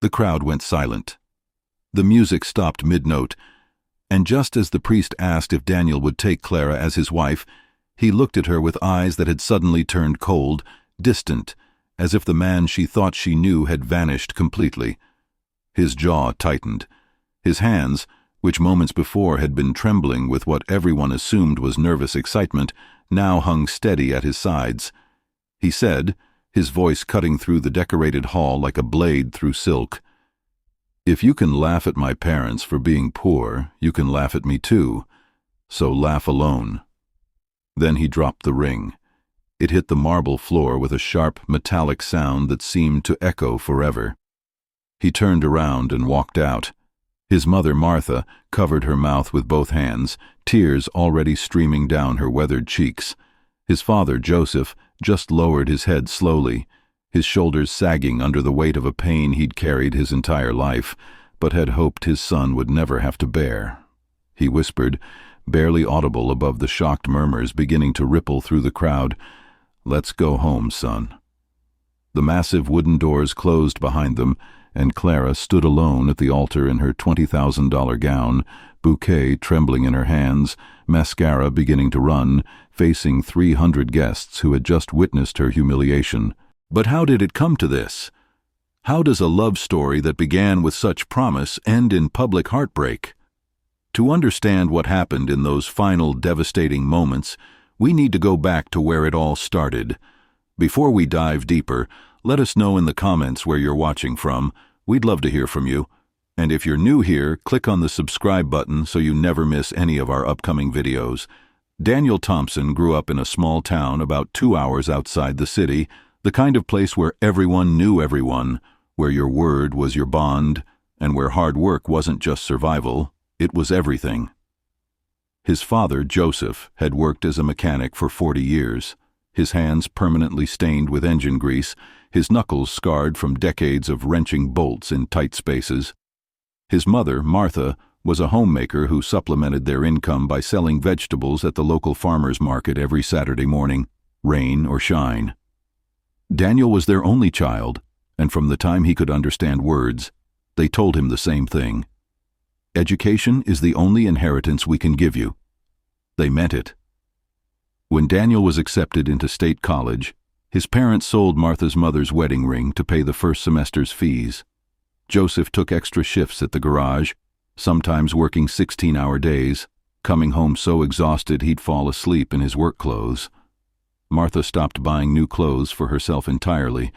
The crowd went silent. The music stopped mid-note, and just as the priest asked if Daniel would take Clara as his wife, he looked at her with eyes that had suddenly turned cold, distant, as if the man she thought she knew had vanished completely. His jaw tightened. His hands, which moments before had been trembling with what everyone assumed was nervous excitement, now hung steady at his sides. He said, his voice cutting through the decorated hall like a blade through silk, "If you can laugh at my parents for being poor, you can laugh at me too, so laugh alone." Then he dropped the ring. It hit the marble floor with a sharp, metallic sound that seemed to echo forever. He turned around and walked out. His mother, Martha, covered her mouth with both hands, tears already streaming down her weathered cheeks. His father, Joseph, just lowered his head slowly, his shoulders sagging under the weight of a pain he'd carried his entire life, but had hoped his son would never have to bear. He whispered, barely audible above the shocked murmurs beginning to ripple through the crowd, "Let's go home, son." The massive wooden doors closed behind them, and Clara stood alone at the altar in her $20,000 gown, bouquet trembling in her hands, mascara beginning to run, facing 300 guests who had just witnessed her humiliation. But how did it come to this? How does a love story that began with such promise end in public heartbreak? To understand what happened in those final devastating moments, we need to go back to where it all started. Before we dive deeper, let us know in the comments where you're watching from. We'd love to hear from you. And if you're new here, click on the subscribe button so you never miss any of our upcoming videos. Daniel Thompson grew up in a small town about 2 hours outside the city, the kind of place where everyone knew everyone, where your word was your bond, and where hard work wasn't just survival, it was everything. His father, Joseph, had worked as a mechanic for 40 years, his hands permanently stained with engine grease, his knuckles scarred from decades of wrenching bolts in tight spaces. His mother, Martha, was a homemaker who supplemented their income by selling vegetables at the local farmer's market every Saturday morning, rain or shine. Daniel was their only child, and from the time he could understand words, they told him the same thing. Education is the only inheritance we can give you. They meant it. When Daniel was accepted into state college, his parents sold Martha's mother's wedding ring to pay the first semester's fees. Joseph took extra shifts at the garage, sometimes working 16-hour days, coming home so exhausted he'd fall asleep in his work clothes. Martha stopped buying new clothes for herself entirely,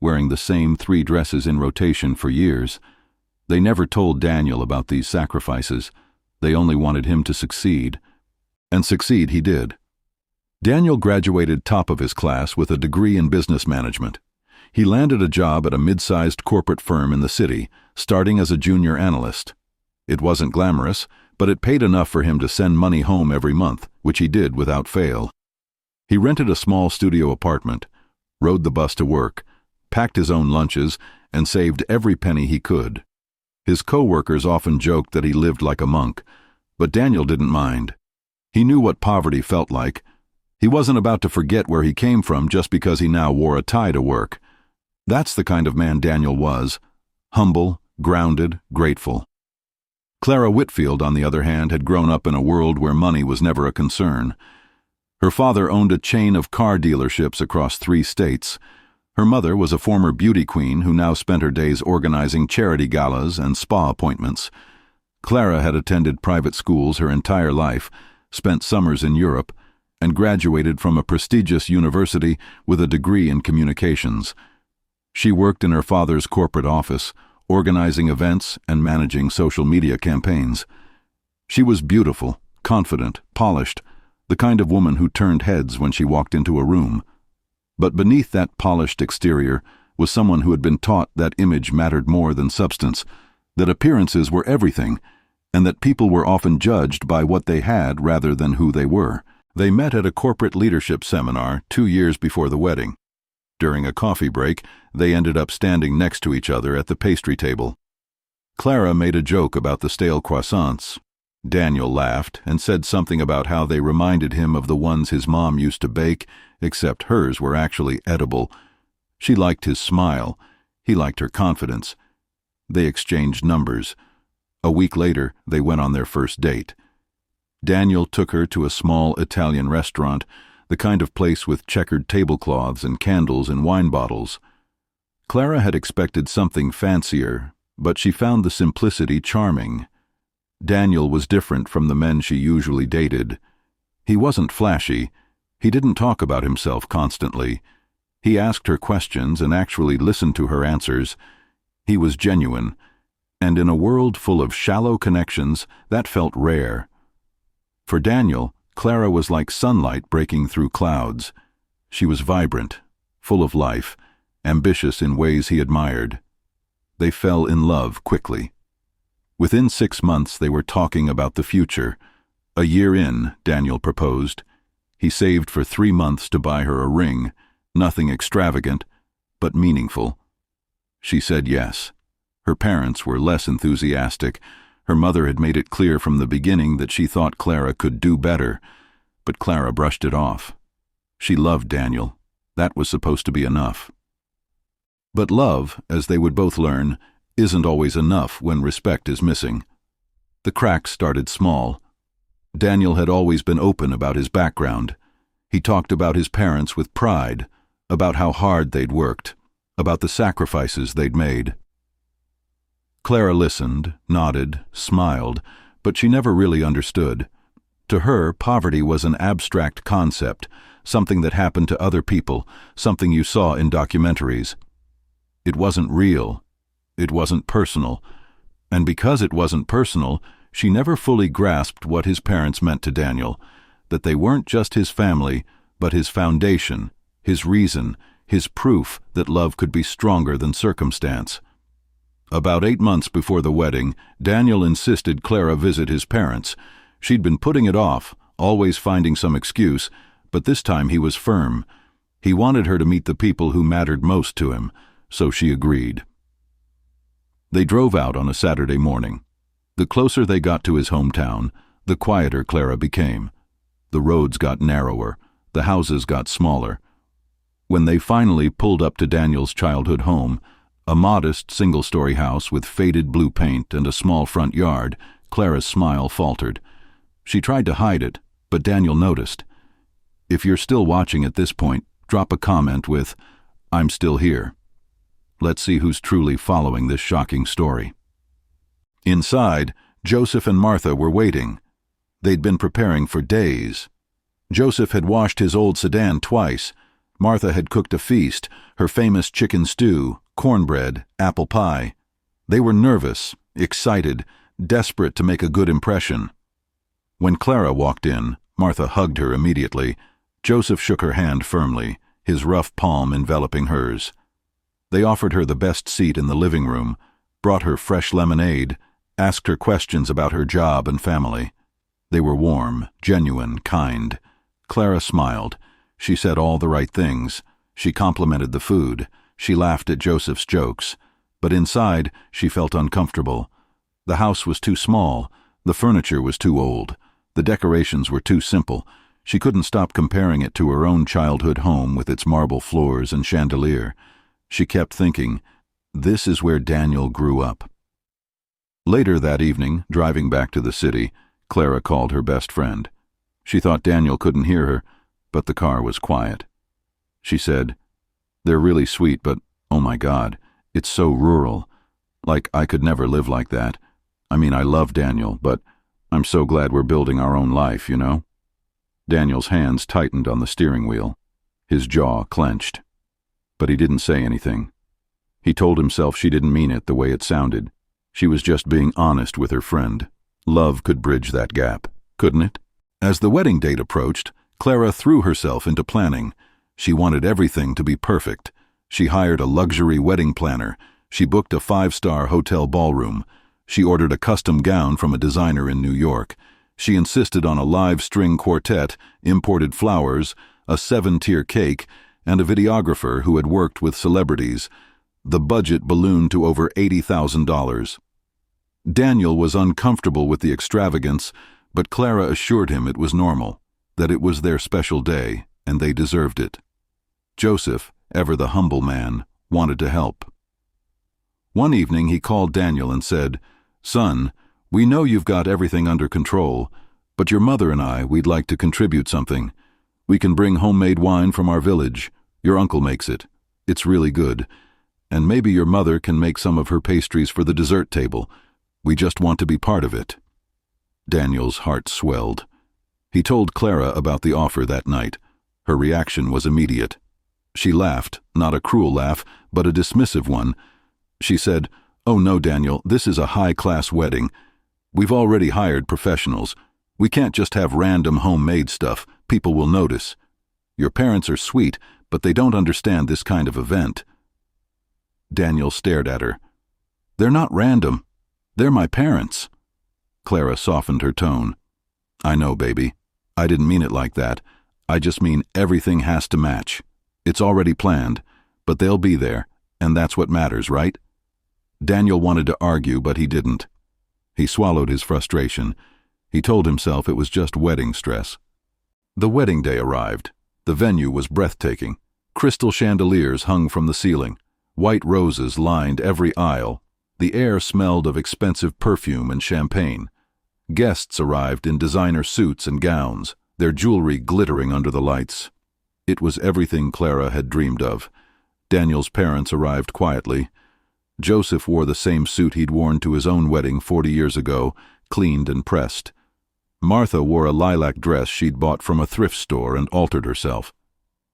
wearing the same 3 dresses in rotation for years. They never told Daniel about these sacrifices. They only wanted him to succeed. And succeed he did. Daniel graduated top of his class with a degree in business management. He landed a job at a mid-sized corporate firm in the city, starting as a junior analyst. It wasn't glamorous, but it paid enough for him to send money home every month, which he did without fail. He rented a small studio apartment, rode the bus to work, packed his own lunches, and saved every penny he could. His co-workers often joked that he lived like a monk, but Daniel didn't mind. He knew what poverty felt like. He wasn't about to forget where he came from just because he now wore a tie to work. That's the kind of man Daniel was, humble, grounded, grateful. Clara Whitfield, on the other hand, had grown up in a world where money was never a concern. Her father owned a chain of car dealerships across 3 states. Her mother was a former beauty queen who now spent her days organizing charity galas and spa appointments. Clara had attended private schools her entire life, spent summers in Europe, and graduated from a prestigious university with a degree in communications. She worked in her father's corporate office, organizing events and managing social media campaigns. She was beautiful, confident, polished, the kind of woman who turned heads when she walked into a room. But beneath that polished exterior was someone who had been taught that image mattered more than substance, that appearances were everything, and that people were often judged by what they had rather than who they were. They met at a corporate leadership seminar 2 years before the wedding. During a coffee break, they ended up standing next to each other at the pastry table. Clara made a joke about the stale croissants. Daniel laughed and said something about how they reminded him of the ones his mom used to bake, except hers were actually edible. She liked his smile. He liked her confidence. They exchanged numbers. A week later, they went on their first date. Daniel took her to a small Italian restaurant, the kind of place with checkered tablecloths and candles and wine bottles. Clara had expected something fancier, but she found the simplicity charming. Daniel was different from the men she usually dated. He wasn't flashy. He didn't talk about himself constantly. He asked her questions and actually listened to her answers. He was genuine, and in a world full of shallow connections, that felt rare. For Daniel, Clara was like sunlight breaking through clouds. She was vibrant, full of life, ambitious in ways he admired. They fell in love quickly. Within 6 months they were talking about the future. A year in, Daniel proposed. He saved for 3 months to buy her a ring, nothing extravagant, but meaningful. She said yes. Her parents were less enthusiastic. Her mother had made it clear from the beginning that she thought Clara could do better, but Clara brushed it off. She loved Daniel. That was supposed to be enough. But love, as they would both learn, isn't always enough when respect is missing. The cracks started small. Daniel had always been open about his background. He talked about his parents with pride, about how hard they'd worked, about the sacrifices they'd made. Clara listened, nodded, smiled, but she never really understood. To her, poverty was an abstract concept, something that happened to other people, something you saw in documentaries. It wasn't real. It wasn't personal. And because it wasn't personal, she never fully grasped what his parents meant to Daniel, that they weren't just his family, but his foundation, his reason, his proof that love could be stronger than circumstance. About 8 months before the wedding, Daniel insisted Clara visit his parents. She'd been putting it off, always finding some excuse, but this time he was firm. He wanted her to meet the people who mattered most to him, so she agreed. They drove out on a Saturday morning. The closer they got to his hometown, the quieter Clara became. The roads got narrower, the houses got smaller. When they finally pulled up to Daniel's childhood home, a modest single-story house with faded blue paint and a small front yard, Clara's smile faltered. She tried to hide it, but Daniel noticed. If you're still watching at this point, drop a comment with, "I'm still here." Let's see who's truly following this shocking story. Inside, Joseph and Martha were waiting. They'd been preparing for days. Joseph had washed his old sedan twice. Martha had cooked a feast, her famous chicken stew, cornbread, apple pie. They were nervous, excited, desperate to make a good impression. When Clara walked in, Martha hugged her immediately. Joseph shook her hand firmly, his rough palm enveloping hers. They offered her the best seat in the living room, brought her fresh lemonade, asked her questions about her job and family. They were warm, genuine, kind. Clara smiled. She said all the right things. She complimented the food. She laughed at Joseph's jokes. But inside, she felt uncomfortable. The house was too small. The furniture was too old. The decorations were too simple. She couldn't stop comparing it to her own childhood home with its marble floors and chandelier. She kept thinking, this is where Daniel grew up. Later that evening, driving back to the city, Clara called her best friend. She thought Daniel couldn't hear her, but the car was quiet. She said, "They're really sweet, but, oh my God, it's so rural. Like, I could never live like that. I mean, I love Daniel, but I'm so glad we're building our own life, you know?" Daniel's hands tightened on the steering wheel. His jaw clenched. But he didn't say anything. He told himself she didn't mean it the way it sounded. She was just being honest with her friend. Love could bridge that gap, couldn't it? As the wedding date approached, Clara threw herself into planning. She wanted everything to be perfect. She hired a luxury wedding planner. She booked a 5-star hotel ballroom. She ordered a custom gown from a designer in New York. She insisted on a live string quartet, imported flowers, a 7-tier cake, and a videographer who had worked with celebrities. The budget ballooned to over $80,000. Daniel was uncomfortable with the extravagance, but Clara assured him it was normal, that it was their special day, and they deserved it. Joseph, ever the humble man, wanted to help. One evening he called Daniel and said, "Son, we know you've got everything under control, but your mother and we'd like to contribute something. We can bring homemade wine from our village. Your uncle makes it. It's really good. And maybe your mother can make some of her pastries for the dessert table. We just want to be part of it." Daniel's heart swelled. He told Clara about the offer that night. Her reaction was immediate. She laughed, not a cruel laugh, but a dismissive one. She said, "Oh no, Daniel, this is a high-class wedding. We've already hired professionals. We can't just have random homemade stuff. People will notice. Your parents are sweet, but they don't understand this kind of event." Daniel stared at her. "They're not random. They're my parents." Clara softened her tone. "I know, baby. I didn't mean it like that. I just mean everything has to match. It's already planned, but they'll be there, and that's what matters, right?" Daniel wanted to argue, but he didn't. He swallowed his frustration. He told himself it was just wedding stress. The wedding day arrived. The venue was breathtaking. Crystal chandeliers hung from the ceiling. White roses lined every aisle. The air smelled of expensive perfume and champagne. Guests arrived in designer suits and gowns, their jewelry glittering under the lights. It was everything Clara had dreamed of. Daniel's parents arrived quietly. Joseph wore the same suit he'd worn to his own wedding 40 years ago, cleaned and pressed. Martha wore a lilac dress she'd bought from a thrift store and altered herself.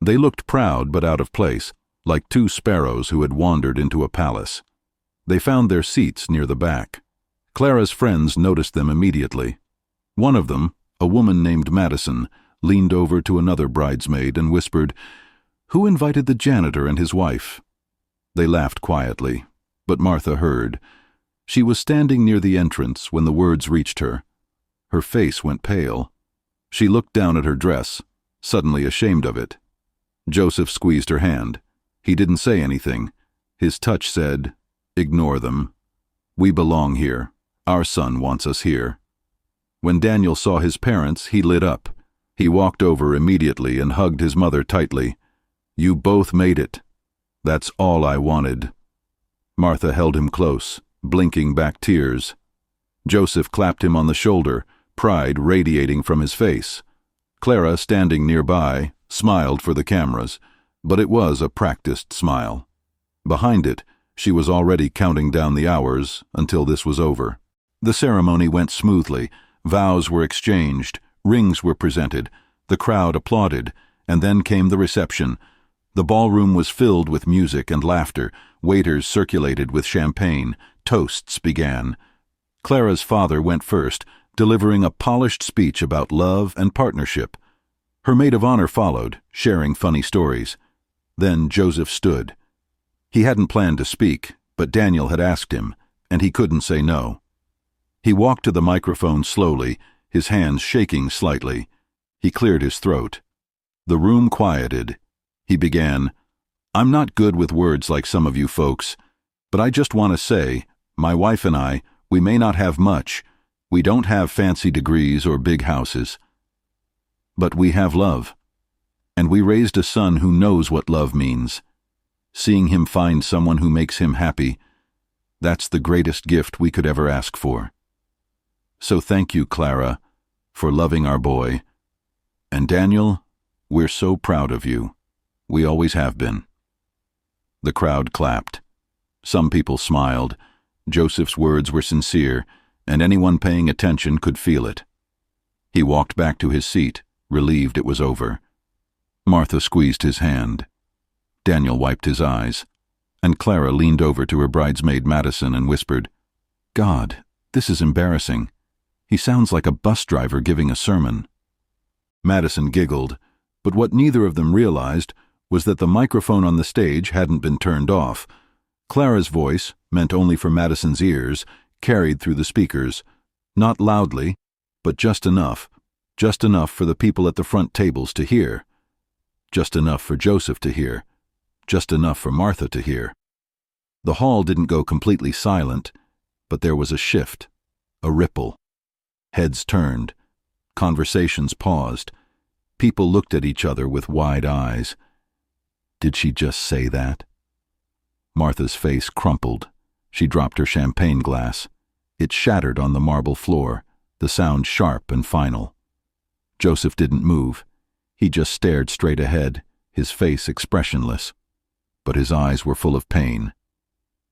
They looked proud but out of place, like two sparrows who had wandered into a palace. They found their seats near the back. Clara's friends noticed them immediately. One of them, a woman named Madison, leaned over to another bridesmaid and whispered, "Who invited the janitor and his wife?" They laughed quietly, but Martha heard. She was standing near the entrance when the words reached her. Her face went pale. She looked down at her dress, suddenly ashamed of it. Joseph squeezed her hand. He didn't say anything. His touch said, "Ignore them. We belong here. Our son wants us here." When Daniel saw his parents, he lit up. He walked over immediately and hugged his mother tightly. "You both made it. That's all I wanted." Martha held him close, blinking back tears. Joseph clapped him on the shoulder, pride radiating from his face. Clara, standing nearby, smiled for the cameras, but it was a practiced smile. Behind it, she was already counting down the hours until this was over. The ceremony went smoothly. Vows were exchanged, rings were presented, the crowd applauded, and then came the reception. The ballroom was filled with music and laughter, waiters circulated with champagne, toasts began. Clara's father went first, delivering a polished speech about love and partnership. Her maid of honor followed, sharing funny stories. Then Joseph stood. He hadn't planned to speak, but Daniel had asked him, and he couldn't say no. He walked to the microphone slowly, his hands shaking slightly. He cleared his throat. The room quieted. He began, "I'm not good with words like some of you folks, but I just want to say, my wife and I, we may not have much. We don't have fancy degrees or big houses. But we have love. And we raised a son who knows what love means. Seeing him find someone who makes him happy, that's the greatest gift we could ever ask for. So thank you, Clara, for loving our boy. And Daniel, we're so proud of you. We always have been." The crowd clapped. Some people smiled. Joseph's words were sincere, and anyone paying attention could feel it. He walked back to his seat, relieved it was over. Martha squeezed his hand. Daniel wiped his eyes, and Clara leaned over to her bridesmaid Madison and whispered, "God, this is embarrassing. He sounds like a bus driver giving a sermon." Madison giggled, but what neither of them realized was that the microphone on the stage hadn't been turned off. Clara's voice, meant only for Madison's ears, carried through the speakers, not loudly, but just enough for the people at the front tables to hear, just enough for Joseph to hear, just enough for Martha to hear. The hall didn't go completely silent, but there was a shift, a ripple. Heads turned, conversations paused, people looked at each other with wide eyes. Did she just say that? Martha's face crumpled. She dropped her champagne glass. It shattered on the marble floor, the sound sharp and final. Joseph didn't move. He just stared straight ahead, his face expressionless. But his eyes were full of pain.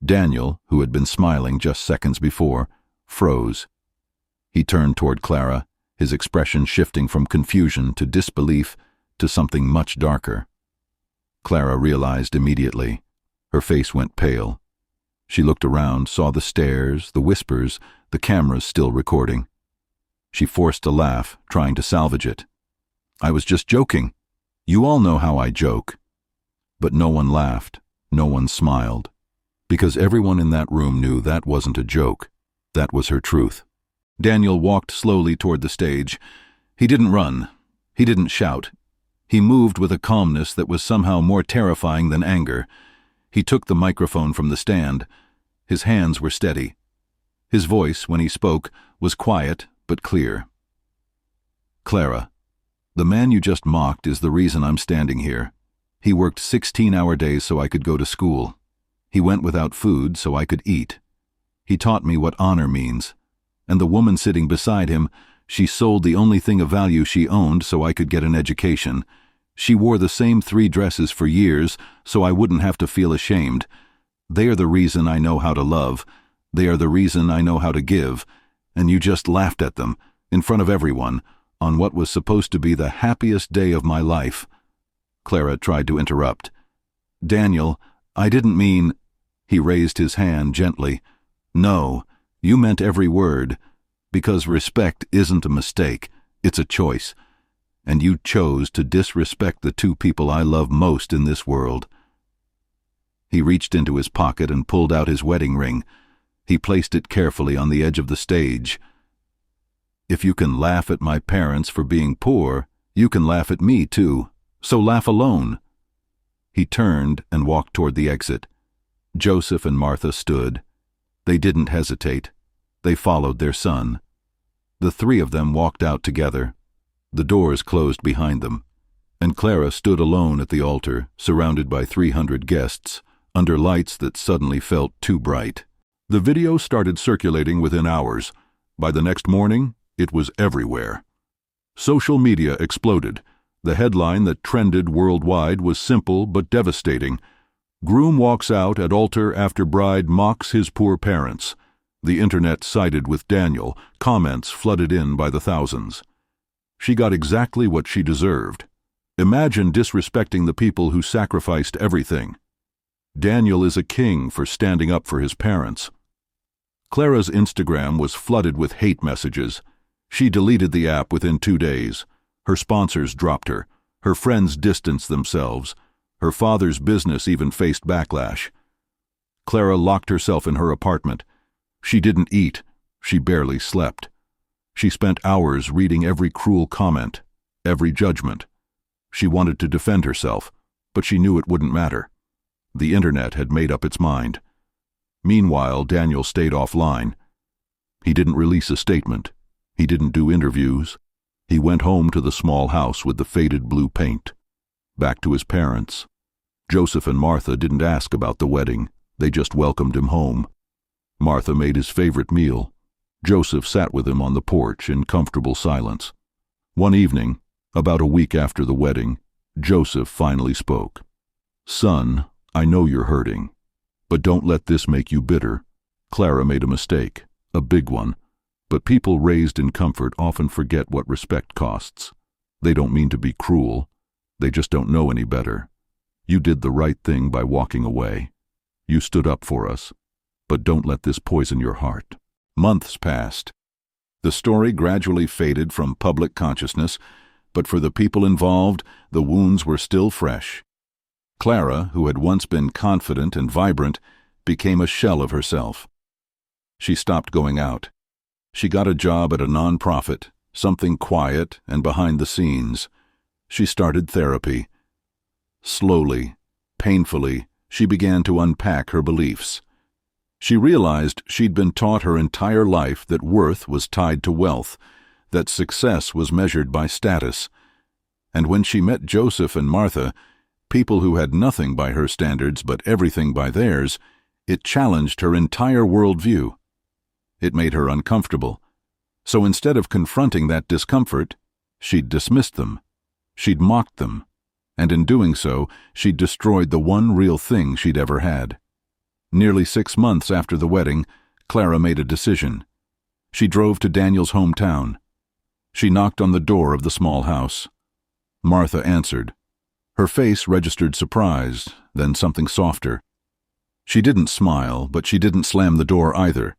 Daniel, who had been smiling just seconds before, froze. He turned toward Clara, his expression shifting from confusion to disbelief to something much darker. Clara realized immediately. Her face went pale. She looked around, saw the stares, the whispers, the cameras still recording. She forced a laugh, trying to salvage it. "I was just joking. You all know how I joke." But no one laughed, no one smiled. Because everyone in that room knew that wasn't a joke. That was her truth. Daniel walked slowly toward the stage. He didn't run. He didn't shout. He moved with a calmness that was somehow more terrifying than anger. He took the microphone from the stand. His hands were steady. His voice, when he spoke, was quiet but clear. "Clara, the man you just mocked is the reason I'm standing here. He worked 16-hour days so I could go to school. He went without food so I could eat. He taught me what honor means. And the woman sitting beside him, she sold the only thing of value she owned so I could get an education. She wore the same 3 dresses for years so I wouldn't have to feel ashamed. They are the reason I know how to love. They are the reason I know how to give. And you just laughed at them, in front of everyone, on what was supposed to be the happiest day of my life." Clara tried to interrupt. "Daniel, I didn't mean—" He raised his hand gently. "No, you meant every word. Because respect isn't a mistake, it's a choice. And you chose to disrespect the 2 people I love most in this world." He reached into his pocket and pulled out his wedding ring. He placed it carefully on the edge of the stage. "If you can laugh at my parents for being poor, you can laugh at me too. So laugh alone." He turned and walked toward the exit. Joseph and Martha stood. They didn't hesitate. They followed their son. The 3 of them walked out together. The doors closed behind them, and Clara stood alone at the altar, surrounded by 300 guests, under lights that suddenly felt too bright. The video started circulating within hours. By the next morning, it was everywhere. Social media exploded. The headline that trended worldwide was simple but devastating. "Groom walks out at altar after bride mocks his poor parents." The internet sided with Daniel, comments flooded in by the thousands. She got exactly what she deserved. Imagine disrespecting the people who sacrificed everything. Daniel is a king for standing up for his parents. Clara's Instagram was flooded with hate messages. She deleted the app within 2 days. Her sponsors dropped her. Her friends distanced themselves. Her father's business even faced backlash. Clara locked herself in her apartment. She didn't eat. She barely slept. She spent hours reading every cruel comment, every judgment. She wanted to defend herself, but she knew it wouldn't matter. The internet had made up its mind. Meanwhile, Daniel stayed offline. He didn't release a statement. He didn't do interviews. He went home to the small house with the faded blue paint. Back to his parents. Joseph and Martha didn't ask about the wedding. They just welcomed him home. Martha made his favorite meal. Joseph sat with him on the porch in comfortable silence. One evening, about a week after the wedding, Joseph finally spoke. "Son, I know you're hurting, but don't let this make you bitter. Clara made a mistake, a big one, but people raised in comfort often forget what respect costs. They don't mean to be cruel. They just don't know any better. You did the right thing by walking away. You stood up for us, but don't let this poison your heart." Months passed. The story gradually faded from public consciousness, but for the people involved, the wounds were still fresh. Clara, who had once been confident and vibrant, became a shell of herself. She stopped going out. She got a job at a nonprofit, something quiet and behind the scenes. She started therapy. Slowly, painfully, she began to unpack her beliefs. She realized she'd been taught her entire life that worth was tied to wealth, that success was measured by status. And when she met Joseph and Martha, people who had nothing by her standards but everything by theirs, It challenged her entire worldview. It made her uncomfortable. So instead of confronting that discomfort, she'd dismissed them. She'd mocked them. And in doing so, she'd destroyed the one real thing she'd ever had. Nearly 6 months after the wedding, Clara made a decision. She drove to Daniel's hometown. She knocked on the door of the small house. Martha answered. Her face registered surprise, then something softer. She didn't smile, but she didn't slam the door either.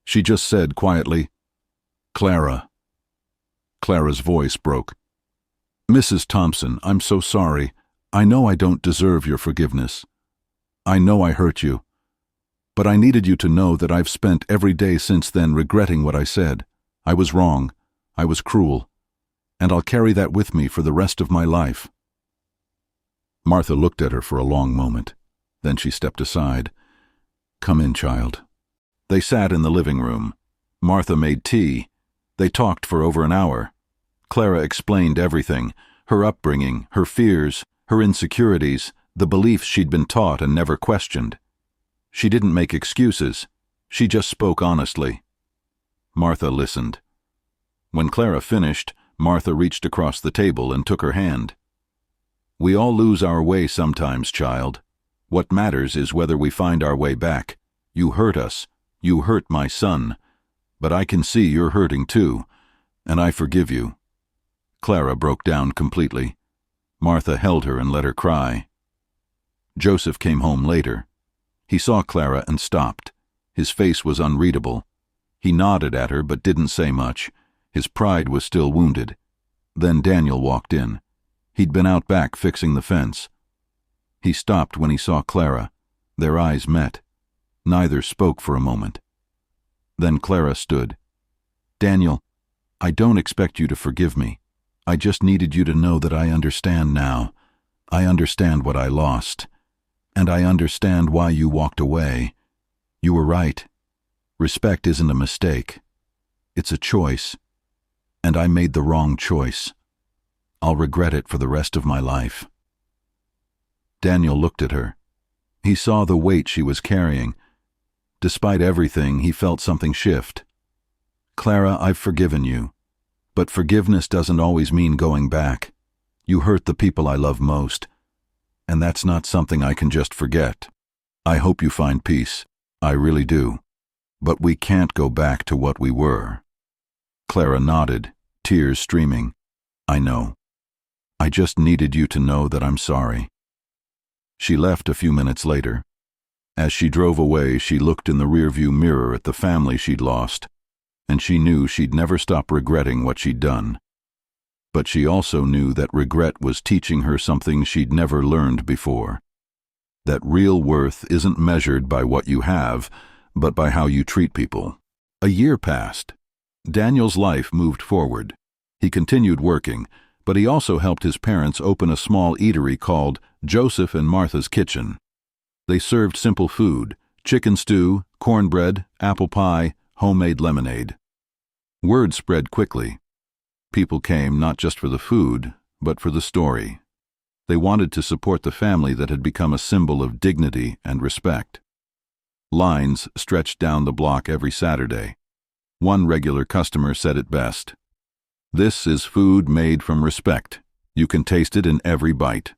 She just said quietly, "Clara." Clara's voice broke. "Mrs. Thompson, I'm so sorry. I know I don't deserve your forgiveness. I know I hurt you. But I needed you to know that I've spent every day since then regretting what I said. I was wrong. I was cruel. And I'll carry that with me for the rest of my life." Martha looked at her for a long moment. Then she stepped aside. "Come in, child." They sat in the living room. Martha made tea. They talked for over an hour. Clara explained everything, her upbringing, her fears, her insecurities, the beliefs she'd been taught and never questioned. She didn't make excuses. She just spoke honestly. Martha listened. When Clara finished, Martha reached across the table and took her hand. "We all lose our way sometimes, child. What matters is whether we find our way back. You hurt us. You hurt my son. But I can see you're hurting too, and I forgive you." Clara broke down completely. Martha held her and let her cry. Joseph came home later. He saw Clara and stopped. His face was unreadable. He nodded at her but didn't say much. His pride was still wounded. Then Daniel walked in. He'd been out back fixing the fence. He stopped when he saw Clara. Their eyes met. Neither spoke for a moment. Then Clara stood. "Daniel, I don't expect you to forgive me. I just needed you to know that I understand now. I understand what I lost. And I understand why you walked away. You were right. Respect isn't a mistake. It's a choice. And I made the wrong choice. I'll regret it for the rest of my life." Daniel looked at her. He saw the weight she was carrying. Despite everything, he felt something shift. "Clara, I've forgiven you. But forgiveness doesn't always mean going back. You hurt the people I love most. And that's not something I can just forget. I hope you find peace. I really do. But we can't go back to what we were." Clara nodded, tears streaming. "I know. I just needed you to know that I'm sorry." She left a few minutes later. As she drove away, she looked in the rearview mirror at the family she'd lost, and she knew she'd never stop regretting what she'd done. But she also knew that regret was teaching her something she'd never learned before. That real worth isn't measured by what you have, but by how you treat people. A year passed. Daniel's life moved forward. He continued working, but he also helped his parents open a small eatery called Joseph and Martha's Kitchen. They served simple food: chicken stew, cornbread, apple pie, homemade lemonade. Word spread quickly. People came not just for the food, but for the story. They wanted to support the family that had become a symbol of dignity and respect. Lines stretched down the block every Saturday. One regular customer said it best: "This is food made from respect. You can taste it in every bite."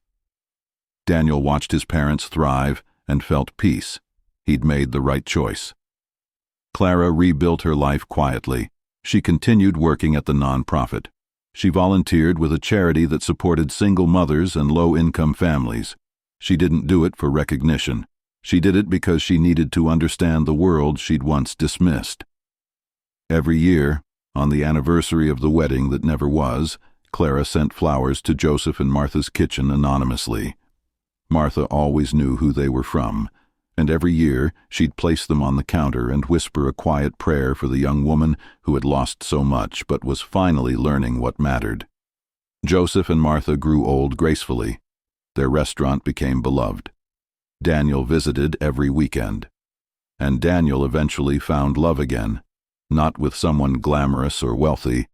Daniel watched his parents thrive and felt peace. He'd made the right choice. Clara rebuilt her life quietly. She continued working at the nonprofit. She volunteered with a charity that supported single mothers and low-income families. She didn't do it for recognition. She did it because she needed to understand the world she'd once dismissed. Every year, on the anniversary of the wedding that never was, Clara sent flowers to Joseph and Martha's Kitchen anonymously. Martha always knew who they were from, and every year she'd place them on the counter and whisper a quiet prayer for the young woman who had lost so much but was finally learning what mattered. Joseph and Martha grew old gracefully. Their restaurant became beloved. Daniel visited every weekend. And Daniel eventually found love again, not with someone glamorous or wealthy,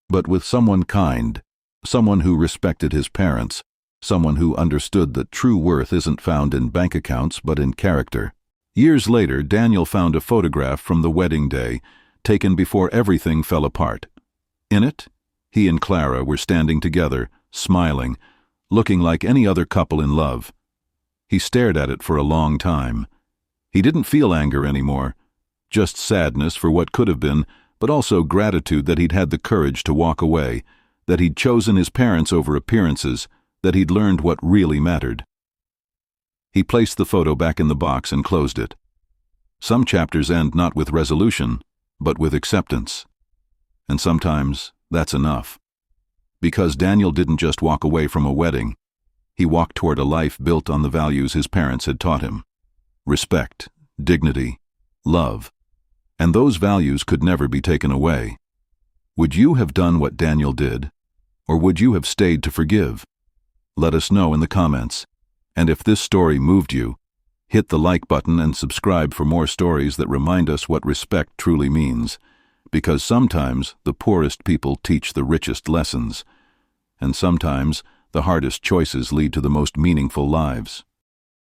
but with someone kind, someone who respected his parents, someone who understood that true worth isn't found in bank accounts but in character. Years later, Daniel found a photograph from the wedding day, taken before everything fell apart. In it, he and Clara were standing together, smiling, looking like any other couple in love. He stared at it for a long time. He didn't feel anger anymore, just sadness for what could have been, but also gratitude that he'd had the courage to walk away, that he'd chosen his parents over appearances, that he'd learned what really mattered. He placed the photo back in the box and closed it. Some chapters end not with resolution, but with acceptance. And sometimes that's enough. Because Daniel didn't just walk away from a wedding. He walked toward a life built on the values his parents had taught him. Respect, dignity, love. And those values could never be taken away. Would you have done what Daniel did? Or would you have stayed to forgive? Let us know in the comments. And if this story moved you, hit the like button and subscribe for more stories that remind us what respect truly means. Because sometimes the poorest people teach the richest lessons. And sometimes the hardest choices lead to the most meaningful lives.